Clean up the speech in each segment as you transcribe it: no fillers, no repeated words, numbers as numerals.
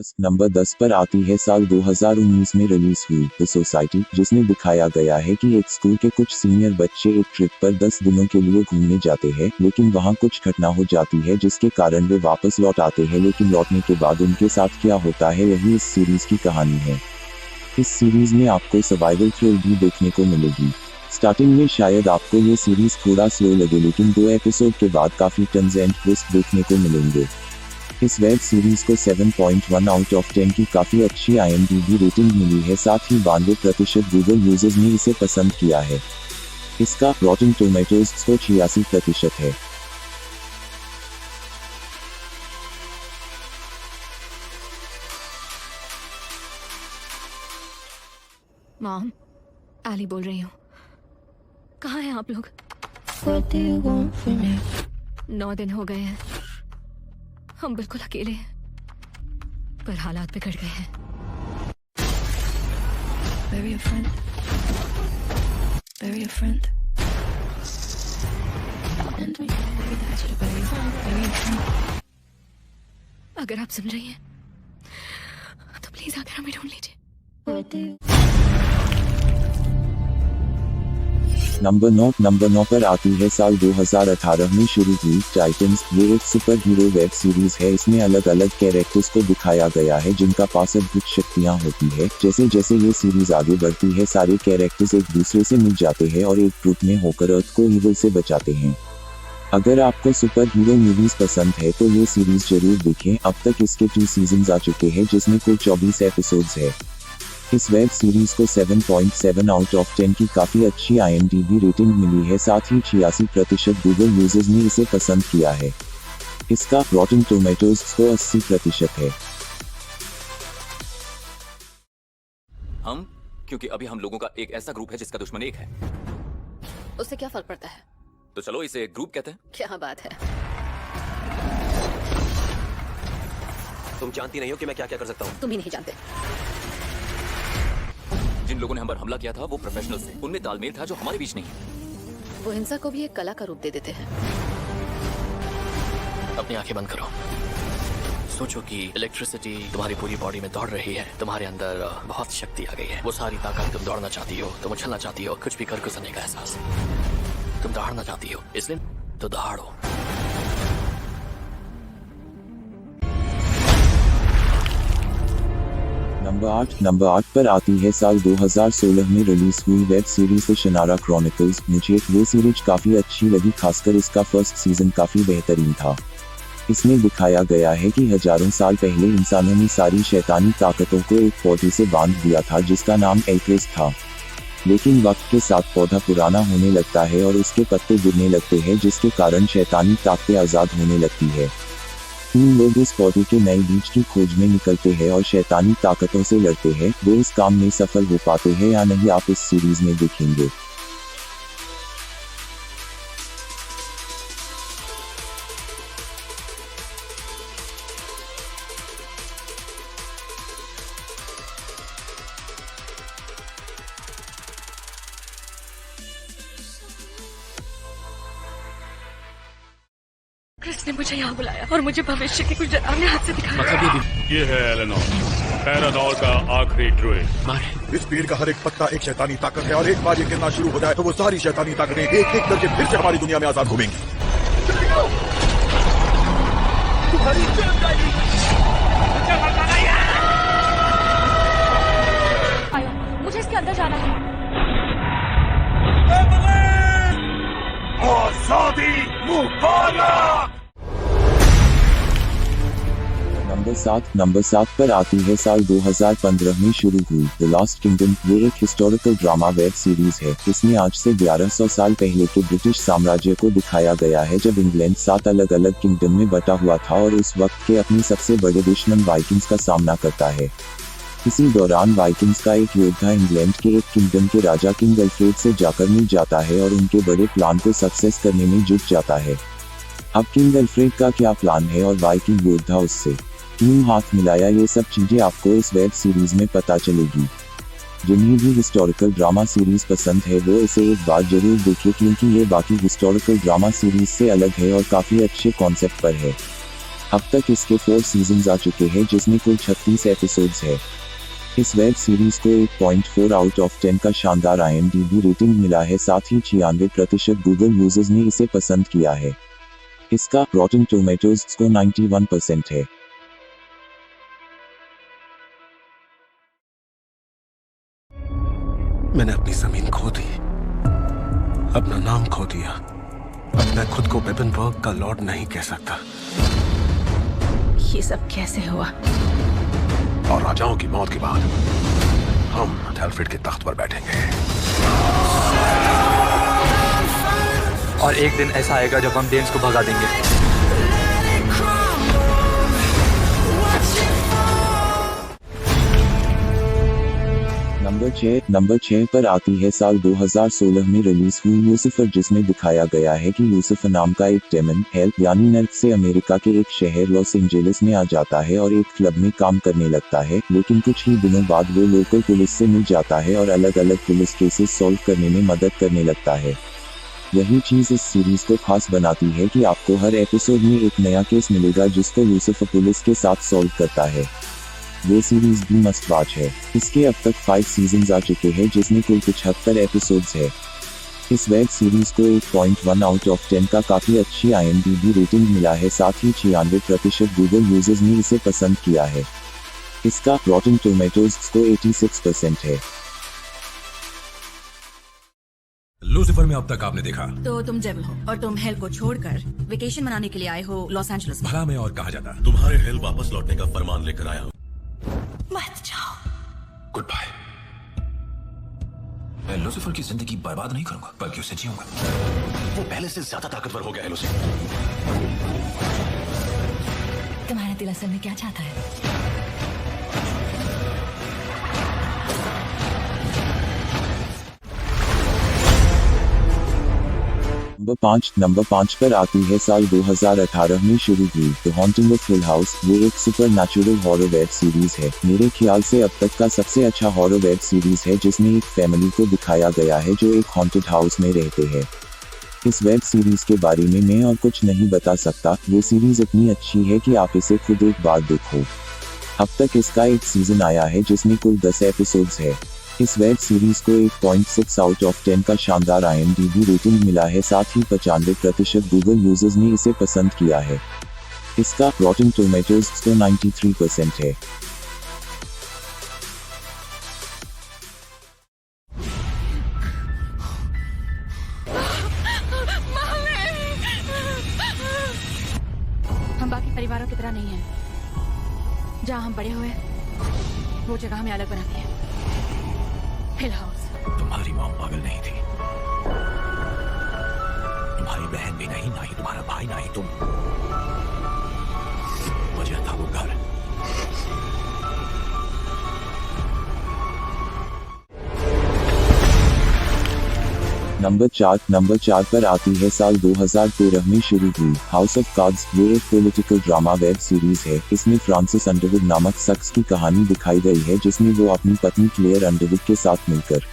Number 10 पर आती है साल 2019 में रिलीज हुई द सोसाइटी, जिसमें दिखाया गया है कि एक स्कूल के कुछ सीनियर बच्चे एक ट्रिप पर 10 दिनों के लिए घूमने जाते हैं, लेकिन वहां कुछ घटना हो जाती है जिसके कारण वे वापस लौट आते हैं, लेकिन लौटने के बाद उनके साथ क्या होता है यही इस सीरीज की कहानी है। इस सीरीज में आपको सर्वाइवल थ्रिल भी देखने को मिलेगी। स्टार्टिंग में शायद आपको ये सीरीज थोड़ा स्लो लगे, लेकिन 2 एपिसोड के बाद काफी टर्न्स एंड ट्विस्ट देखने को मिलेंगे। इस वेब सीरीज को 7.1 आउट ऑफ 10 की काफी अच्छी IMDb रेटिंग मिली है, साथ ही 92% गूगल यूजर्स ने इसे पसंद किया है। इसका रॉटन टोमेटोज स्कोर 86% है। मॉम, एली बोल रही हूँ। कहाँ हैं आप लोग? 9 दिन हो गए हैं, हम बिल्कुल अकेले हैं, पर हालात बिगड़ गए हैं। Bury a friend. Bury a friend. And we that's what bury a friend. अगर आप सुन रही हैं तो प्लीज आकर हमें ढूंढ लीजिए। नंबर 9 पर आती है साल 2018 में शुरू हुई टाइटंस। ये एक सुपर हीरो वेब सीरीज है। इसमें अलग अलग कैरेक्टर्स को दिखाया गया है जिनका पास अद्भुत शक्तियां होती है। जैसे जैसे ये सीरीज आगे बढ़ती है, सारे कैरेक्टर्स एक दूसरे से मिल जाते हैं और एक ग्रुप में होकर अर्थ को ईविल से बचाते हैं। अगर आपको सुपर हीरो मूवीज पसंद है तो ये सीरीज जरूर देखें। अब तक इसके 2 सीजन आ चुके हैं जिसमें कुल 24 एपिसोड्स है। इस वेब सीरीज को 7.7 आउट ऑफ 10 की काफी अच्छी IMDb रेटिंग मिली है, साथ ही 86% गूगल यूजर्स ने इसे पसंद किया है। इसका रॉटन टोमेटोज स्कोर 80% है। क्योंकि अभी हम लोगों का एक ऐसा ग्रुप है जिसका दुश्मन एक है। उससे क्या फर्क पड़ता है? तो चलो इसे ग्रुप कहते हैं। क्या बात है? तुम जानती नहीं हो कि मैं क्या क्या कर सकता हूँ। तुम ही नहीं जानते। जिन लोगों ने हम पर हमला किया था वो प्रोफेशनल्स थे, उनमें तालमेल था जो हमारे बीच नहीं है। वो हिंसा को भी एक कला का रूप दे देते हैं। अपनी आंखें बंद करो। सोचो कि इलेक्ट्रिसिटी तुम्हारी पूरी बॉडी में दौड़ रही है, तुम्हारे अंदर बहुत शक्ति आ गई है। वो सारी ताकत, तुम दौड़ना चाहती हो, तुम उछलना चाहती हो, कुछ भी कर गुजरने का एहसास। तुम दहाड़ना चाहती हो, इसलिए तो दहाड़ो। नंबर 8 पर आती है साल 2016 में रिलीज हुई वेब सीरीज द शनारा क्रॉनिकल्स। मुझे ये सीरीज काफी अच्छी लगी, खासकर इसका फर्स्ट सीजन काफी बेहतरीन था। इसमें दिखाया गया है कि हजारों साल पहले इंसानों ने सारी शैतानी ताकतों को एक पौधे से बांध दिया था जिसका नाम एल्क्रेस था। लेकिन वक्त के साथ पौधा पुराना होने लगता है और उसके पत्ते गिरने लगते हैं, जिसके कारण शैतानी ताकतें आजाद होने लगती है। 3 लोग इस पौधे के नए बीज की खोज में निकलते हैं और शैतानी ताकतों से लड़ते हैं। वो इस काम में सफल हो पाते हैं या नहीं, आप इस सीरीज में देखेंगे। क्रिस ने मुझे यहाँ बुलाया और मुझे भविष्य के कुछ डरावने हादसे दिखाए। ये है एलेनोर, पैरानॉर का आखिरी ड्रूइड। इस पेड़ का हर एक पत्ता एक शैतानी ताकत है और एक बार ये गिरना शुरू हो जाए तो वो सारी शैतानी ताकतें एक एक करके फिर से हमारी दुनिया में आजाद घूमेंगी। तुम्हारी मुझे इसके अंदर जाना है। आजादी मुबारक। नंबर 7 पर आती है साल 2015 में शुरू हुई द लास्ट किंगडम। ये एक हिस्टोरिकल ड्रामा वेब सीरीज है। इसमें आज से 1100 साल पहले के ब्रिटिश साम्राज्य को दिखाया गया है, जब इंग्लैंड 7 अलग अलग किंगडम में बटा हुआ था और उस वक्त के अपने सबसे बड़े दुश्मन वाइकिंग्स का सामना करता है। इसी दौरान वाइकिंग्स का एक योद्धा इंग्लैंड के एक किंगडम के राजा किंग अल्फ्रेड से जाकर मिल जाता है और उनके बड़े प्लान को सक्सेस करने में जुट जाता है। अब किंग अल्फ्रेड का क्या प्लान है और वाइकिंग योद्धा उससे क्यों हाथ मिलाया, ये सब चीजें आपको इस वेब सीरीज में पता चलेगी। जिन्हें भी हिस्टोरिकल ड्रामा सीरीज पसंद है वो इसे एक बार जरूर देखें, क्योंकि ये बाकी हिस्टोरिकल ड्रामा सीरीज से अलग है और काफी अच्छे कॉन्सेप्ट पर है। अब तक इसके 4 सीजन्स आ चुके हैं जिसमें कुल 36 एपिसोड्स है। इस वेब सीरीज को 8.4 आउट ऑफ 10 का शानदार IMDb रेटिंग मिला है, साथ ही 96% गूगल यूजर्स ने इसे पसंद किया है। इसका रॉटन टोमेटोज को 91% है। मैंने अपनी जमीन खो दी, अपना नाम खो दिया। अब मैं खुद को बेबनबर्ग का लॉर्ड नहीं कह सकता। ये सब कैसे हुआ? और राजाओं की मौत के बाद हम एल्फ्रेड के तख्त पर बैठेंगे। और एक दिन ऐसा आएगा जब हम डेन्स को भगा देंगे। नंबर 6 पर आती है साल 2016 में रिलीज हुई ल्यूसिफर, जिसमें दिखाया गया है कि ल्यूसिफर नाम का एक डेमन हेल यानी नर्क से अमेरिका के एक शहर लॉस एंजेलिस में आ जाता है और एक क्लब में काम करने लगता है, लेकिन कुछ ही दिनों बाद वो लोकल पुलिस से मिल जाता है और अलग अलग पुलिस केसेस सॉल्व करने में मदद करने लगता है। यही चीज इस सीरीज को खास बनाती है कि आपको हर एपिसोड में एक नया केस मिलेगा जिसको ल्यूसिफर पुलिस के साथ सॉल्व करता है। ये सीरीज भी मस्ट वॉच है। इसके अब तक 5 सीजन्स आ चुके हैं जिसमें कुल 75 एपिसोड्स है। इस वेब सीरीज को 8.1 आउट ऑफ 10 का काफी अच्छी IMDb रेटिंग मिला है, साथ ही 96% गूगल यूजर्स ने इसे पसंद किया है। इसका रॉटन टोमेटोज को 86% है। लूसिफर में अब तक आपने देखा तो तुम जेवल हो और तुम हेल को छोड़कर वेकेशन मनाने के लिए आए हो लॉस एंजलिस में। भला में और कहा जाता, तुम्हारे हेल वापस लौटने का फरमान लेकर आया हूँ। मत जाओ। Good bye. मैं लूसिफर की जिंदगी बर्बाद नहीं करूंगा, बल्कि उसे जीऊंगा। वो पहले से ज्यादा ताकतवर हो गया है लूसिफर। तुम्हारा दिल असल में क्या चाहता है? नंबर 5 पर आती है साल 2018 में शुरू हुई the haunting of hill house. ये एक super natural horror web series है। मेरे ख्याल से अब तक का सबसे अच्छा हॉरर वेब सीरीज है जिसमें एक फैमिली को दिखाया गया है जो एक हॉन्टेड हाउस में रहते हैं। इस वेब सीरीज के बारे में मैं और कुछ नहीं बता सकता। ये सीरीज इतनी अच्छी है कि आप इसे खुद एक बार देखो। अब तक इसका एक सीजन आया है जिसमें कुल 10 एपिसोड्स है। इस वेब सीरीज को 8.6 आउट ऑफ 10 का शानदार IMDb रेटिंग मिला है, साथ ही 95% गूगल यूजर्स ने इसे पसंद किया है। इसका रॉटन टोमेटोज को 93% है। हम बाकी परिवारों की तरह नहीं हैं। जहाँ हम बड़े हुए वो जगह हमें अलग बनाती है। हिल हाउस। तुम्हारी मॉम पागल नहीं थी, तुम्हारी बहन भी नहीं, ना ही तुम्हारा भाई, ना ही तुम। वजह था वो घर। नंबर 4 पर आती है साल 2013 में शुरू हुई हाउस ऑफ कार्ड्स। ये एक पॉलिटिकल ड्रामा वेब सीरीज है। इसमें फ्रांसिस अंडरवुड नामक शख्स की कहानी दिखाई गई है जिसमें वो अपनी पत्नी क्लेयर अंडरवुड के साथ मिलकर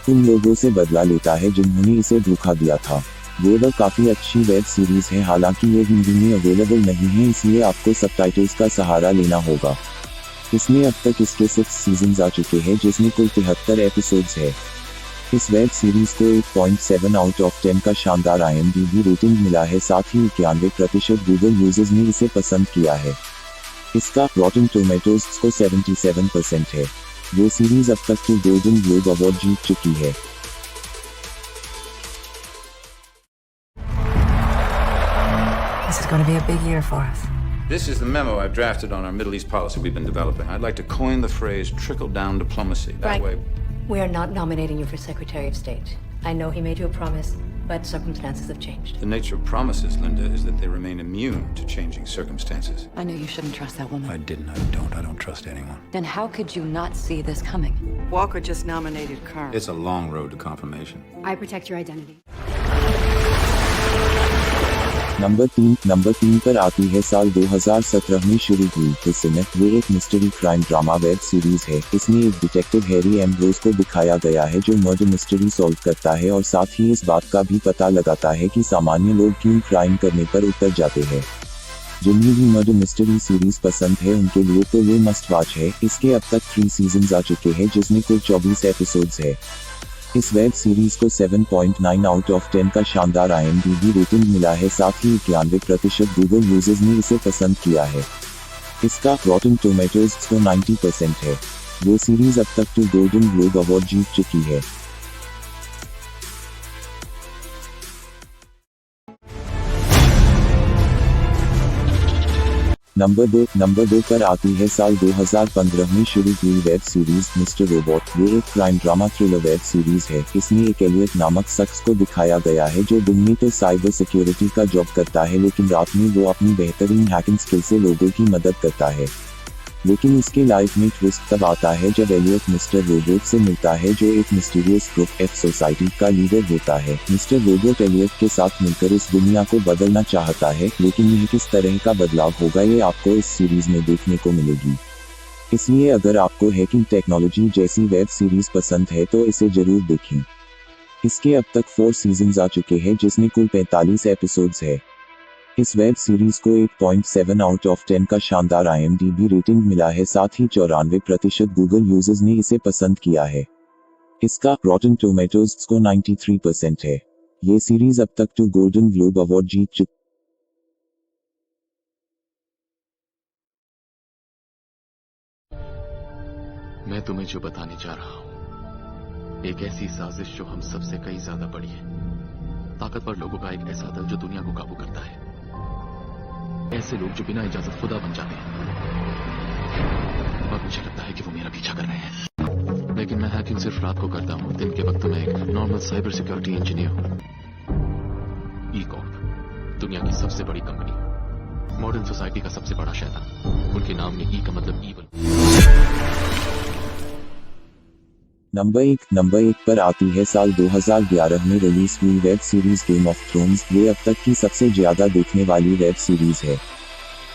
उन लोगों से बदला लेता है जिन्होंने इसे धोखा दिया था। वो काफी अच्छी वेब सीरीज है। हालांकि ये हिंदी में अवेलेबल नहीं है, इसलिए आपको सबटाइटल्स का सहारा लेना होगा। इसमें अब तक इसके 6 सीजन्स आ चुके हैं जिसमें कुल 73 एपिसोड्स है। इस वेब सीरीज को 8.7 आउट ऑफ 10 का शानदार IMDb रेटिंग मिला है, साथ ही 91% गूगल यूजर्स ने इसे पसंद किया है। इसका रॉटन टोमेटोज को 77% है। ये सीरीज अब तक की गोल्डन ग्लोब अवार्ड जीत चुकी है। This is going to be a big year for us. This is the memo I've drafted on our Middle East policy we've been developing. I'd like to coin the phrase trickle-down diplomacy. That way... We are not nominating you for Secretary of State. I know he made you a promise, but circumstances have changed. The nature of promises, Linda, is that they remain immune to changing circumstances. I knew you shouldn't trust that woman. I didn't, I don't. I don't trust anyone. Then how could you not see this coming? Walker just nominated Kern. It's a long road to confirmation. I protect your identity. Number 3 पर आती है साल 2017 में शुरू हुई the Senate. ये एक mystery crime drama web series है। इसमें एक डिटेक्टिव हैरी एम्ब्रोज को दिखाया गया है जो मर्डर मिस्ट्री सॉल्व करता है और साथ ही इस बात का भी पता लगाता है कि सामान्य लोग क्यों क्राइम करने पर उतर जाते हैं। जिन्हें भी मर्डर मिस्ट्री सीरीज पसंद है उनके लिए तो ये मस्ट वॉच है। इसके अब तक 3 सीजन्स आ चुके हैं जिसमें कुल 24 एपिसोड्स है। इस वेब सीरीज को 7.9 आउट ऑफ 10 का शानदार IMDb रेटिंग मिला है, साथ ही 91% गूगल यूजर्स ने इसे पसंद किया है। इसका रॉटन टोमेटोज को 90% है। ये सीरीज अब तक 2 गोल्डन ग्लोब अवार्ड जीत चुकी है। नंबर 2 पर आती है साल 2015 में शुरू हुई वेब सीरीज मिस्टर रोबोट। ये एक crime drama thriller web series है। इसमें एक एलियट नामक शख्स को दिखाया गया है जो दिन में तो साइबर सिक्योरिटी का जॉब करता है, लेकिन रात में वो अपनी बेहतरीन हैकिंग स्किल से लोगों की मदद करता है। लेकिन इसके लाइफ में ट्विस्ट तब आता है जब एलियट मिस्टर रोबोट से मिलता है जो एक मिस्टीरियस ग्रुप एफ सोसाइटी का लीडर होता है। मिस्टर रोबोट एलियट के साथ मिलकर इस दुनिया को बदलना चाहता है, लेकिन यह किस तरह का बदलाव होगा ये आपको इस सीरीज में देखने को मिलेगी। इसलिए अगर आपको हैकिंग टेक्नोलॉजी जैसी वेब सीरीज पसंद है तो इसे जरूर देखें। इसके अब तक 4 सीजन्स आ चुके हैं जिसमें कुल 45 एपिसोड्स है। इस वेब सीरीज को 8.7 आउट ऑफ 10 का शानदार IMDb रेटिंग मिला है, साथ ही 94% गूगल यूजर्स ने इसे पसंद किया है। इसका रॉटन टोमेटोज को 93% है। ये सीरीज अब तक 2 गोल्डन ग्लोब अवार्ड जीत चुकी। मैं तुम्हें जो बताने जा रहा हूं, एक ऐसी साजिश जो हम सबसे कई ज्यादा बड़ी है। ताकतवर लोगों का एक ऐसा दल जो दुनिया को काबू करता है। ऐसे लोग जो बिना इजाजत खुदा बन जाते हैं। और मुझे लगता है कि वो मेरा पीछा कर रहे हैं। लेकिन मैं हैकिंग सिर्फ रात को करता हूँ। दिन के वक्त मैं एक नॉर्मल साइबर सिक्योरिटी इंजीनियर हूँ। ई-कॉर्प दुनिया की सबसे बड़ी कंपनी, मॉडर्न सोसाइटी का सबसे बड़ा शैतान। उनके नाम में ई का मतलब ईवल। नंबर 1 पर आती है साल 2011 में रिलीज हुई web series game of thrones. ये अब तक की सबसे ज्यादा देखने वाली वेब सीरीज है।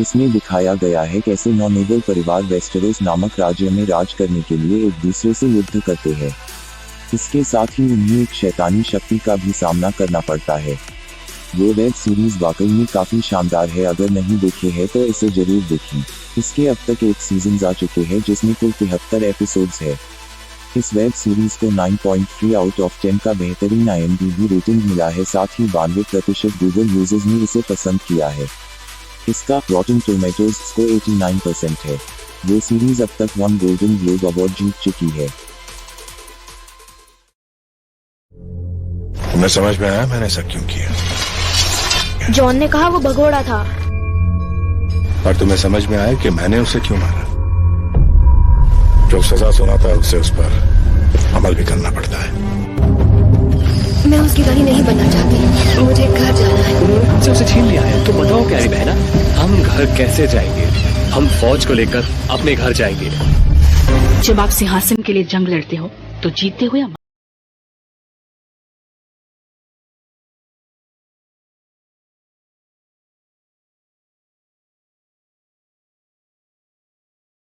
इसमें दिखाया गया है कैसे 9 नोबल परिवार वेस्टेरोस नामक राज्य में राज करने के लिए एक दूसरे से युद्ध करते हैं। इसके साथ ही उन्हें एक शैतानी शक्ति का भी सामना करना पड़ता है। ये वेब सीरीज वाकई में काफी शानदार है। अगर नहीं देखे हैं तो इसे जरूर देखें। इसके अब तक 8 सीजन्स आ चुके हैं जिसमें कुल 73 एपिसोड्स है। इस वेब सीरीज को 9.3 आउट ऑफ 10 का बेहतरीन IMDb रेटिंग मिला है, साथ ही 92% गूगल यूजर्स ने इसे पसंद किया है। इसका रॉटन टोमेटोज को 89% है। ये सीरीज अब तक 1 गोल्डन ग्लोब अवार्ड जीत चुकी है। तुम्हें समझ में आया मैंने ऐसा क्यों किया? जॉन ने कहा वो भगोड़ा था। और तुम्हें समझ में आया कि मैंने उसे क्यों मारा? जो सजा सुनाता है उसे उस पर अमल भी करना पड़ता है। मैं उसकी गाड़ी नहीं बनना चाहती। मुझे घर जाना है। उन्होंने हमसे उसे छीन लिया है। तो बताओ प्यारी बहना, हम घर कैसे जाएंगे? हम फौज को लेकर अपने घर जाएंगे। जब आप सिंहासन के लिए जंग लड़ते हो तो जीतते हो या